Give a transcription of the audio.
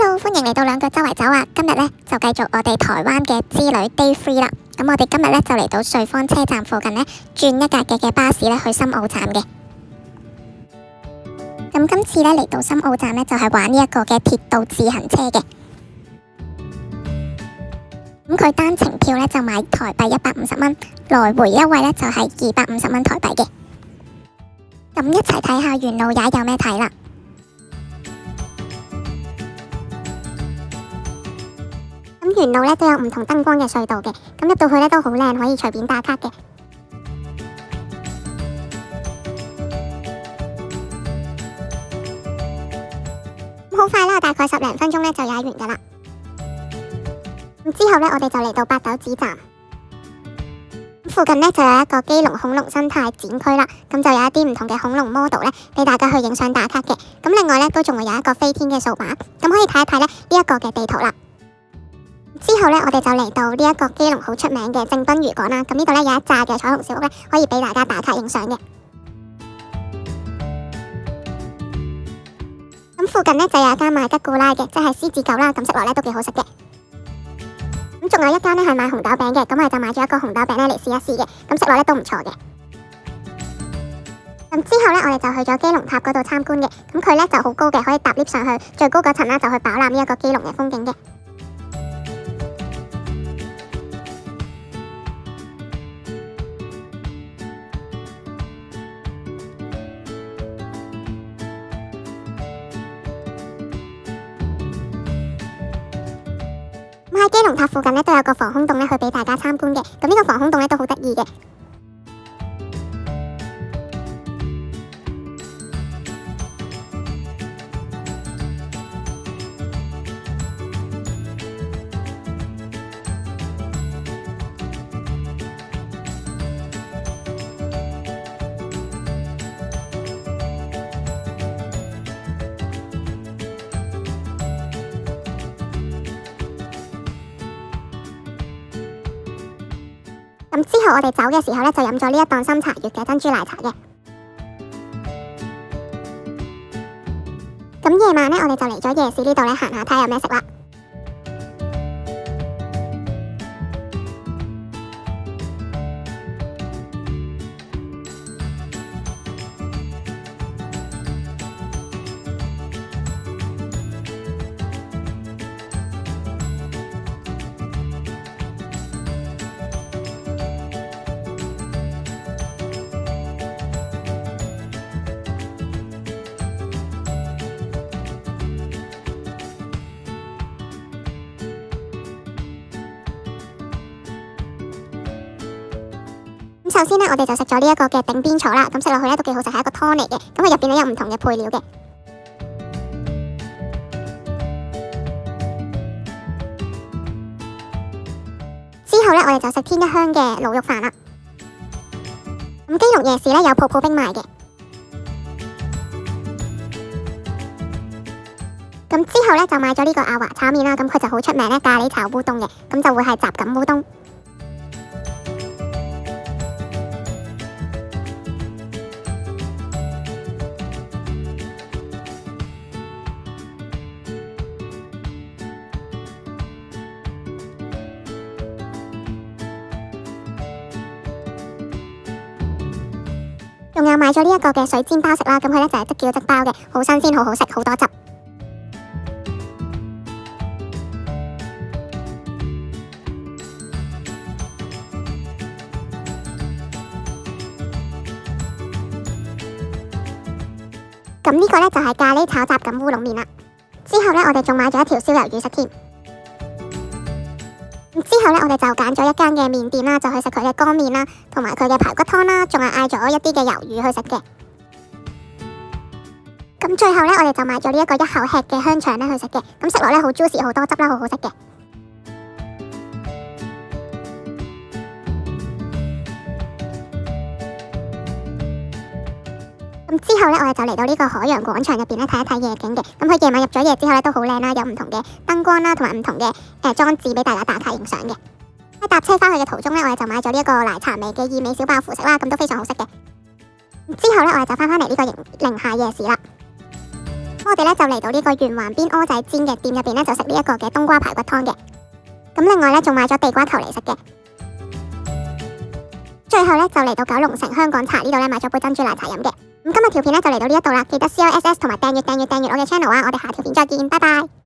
Hello，歡迎嚟到兩腳周圍走啊！今日呢，就繼續我哋台灣嘅之旅 Day 3啦。咁我哋今日呢，就嚟到瑞芳車站附近呢，轉一格嘅巴士呢去深澳站嘅。咁今次呢，嚟到深澳站呢，就係玩呢一個嘅鐵道自行車嘅。咁佢單程票呢，就買台幣150蚊，來回優惠呢，就係250蚊台幣嘅。咁一齊睇下沿路也有咩睇啦。咁沿路呢，都有唔同燈光嘅隧道嘅，咁入到去呢，都好靚，可以隨便打卡嘅。好快啦，大概10零分鐘呢，就踩完噶啦。之後呢，我哋就嚟到八斗子站，附近呢，就有一個基隆恐龍生態展區啦，咁就有一啲唔同嘅恐龍 model 呢，俾大家去影相打卡嘅。咁另外呢，都仲會有一個飛天嘅掃把，咁可以睇一睇呢一個嘅地圖啦。之後呢，我哋就嚟到呢一個基隆好出名嘅正濱漁港啦。咁呢度呢，有一紮嘅彩虹小屋呢，可以俾大家打卡影相嘅。咁附近呢，就有一間賣吉古拉嘅，即係獅子狗啦。咁食落呢，都幾好食嘅。咁仲有一間呢，係賣紅豆餅嘅，咁我哋就買咗一個紅豆餅呢嚟試一試嘅。咁食落呢，都唔錯嘅。咁之後呢，我哋就去咗基隆塔嗰度參觀嘅。咁佢呢，就好高嘅，可以搭 lift 上去，最高嗰層呢，就去飽覽呢一個基隆嘅風景嘅。喺基隆塔附近呢，都有個防空洞呢，去俾大家參觀嘅。咁呢個防空洞呢，都好得意嘅。咁之後我哋走嘅時候呢，就飲咗呢一檔深茶悅嘅珍珠奶茶嘅。咁夜晚呢，我哋就嚟咗夜市呢度呢，行下睇下有咩食啦。首先呢，我哋就食咗呢一個嘅頂邊草啦，咁食落去呢，都幾好食，係一個湯嚟嘅。咁佢入邊呢，有唔同嘅配料嘅。之後呢，我哋就食天一香嘅滷肉飯啦。咁基隆夜市呢，有泡泡冰賣嘅。咁之後呢，就買咗呢個阿華炒麵啦，咁佢就好出名呢，咖喱炒烏冬嘅，咁就會係什錦烏冬。仲有買咗呢一個嘅水煎包食啦，咁佢呢就係即叫即包嘅，好新鮮，好好食，好多汁。咁呢個呢就係咖喱炒什錦烏龍麵啦。之後呢，我哋仲買咗一條燒魷魚食添。之後呢，我哋就揀咗一間嘅麵店啦，就去食佢嘅乾麵啦，同埋佢嘅排骨湯啦，仲係嗌咗一啲嘅魷魚去食嘅。咁最後呢，我哋就買咗呢一個一口吃嘅香腸呢去食嘅。咁食落呢，好 juicy， 好多汁啦，好好食嘅。咁之後呢，我哋就嚟到呢個海洋廣場入邊呢，睇一睇夜景嘅。咁佢夜晚入咗夜之後呢，都好靚啦，有唔同嘅燈光啦，同埋唔同嘅裝置俾大家打卡影相嘅。喺搭車翻去嘅途中呢，我哋就買咗呢一個奶茶味嘅意美小爆麩食啦，咁都非常好食嘅。之後呢，我哋就翻嚟呢個寧夏夜市啦。我哋咧就嚟到呢個圓環邊蚵仔煎嘅店入邊咧，就食呢一個嘅冬瓜排骨湯嘅。咁另外咧仲買咗地瓜球嚟食嘅。最後咧就嚟到九龍城香港茶呢度咧買咗杯珍珠奶茶飲嘅。咁今日條片咧就嚟到呢一度啦，記得 CLSS 同埋訂閱我嘅 channel 啊！我哋下條片再見，拜拜。